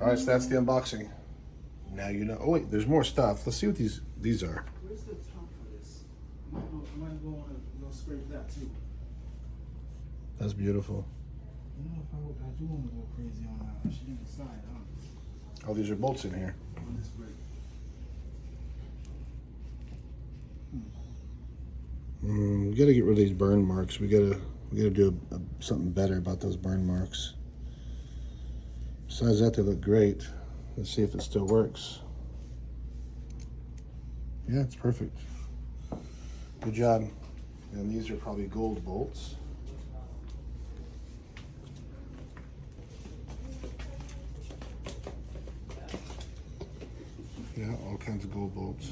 All right, so that's the unboxing. Now you know. Oh wait, there's more stuff. Let's see what these are. Where's the top for this? I might go on and scrape that too. That's beautiful. You know, if I do want to go crazy on that, I should decide, huh? Oh, these are bolts in here. On this break. We gotta get rid of these burn marks. We gotta do something better about those burn marks. Besides that, they look great. Let's see if it still works. Yeah, it's perfect. Good job. And these are probably gold bolts. Yeah, all kinds of gold bolts.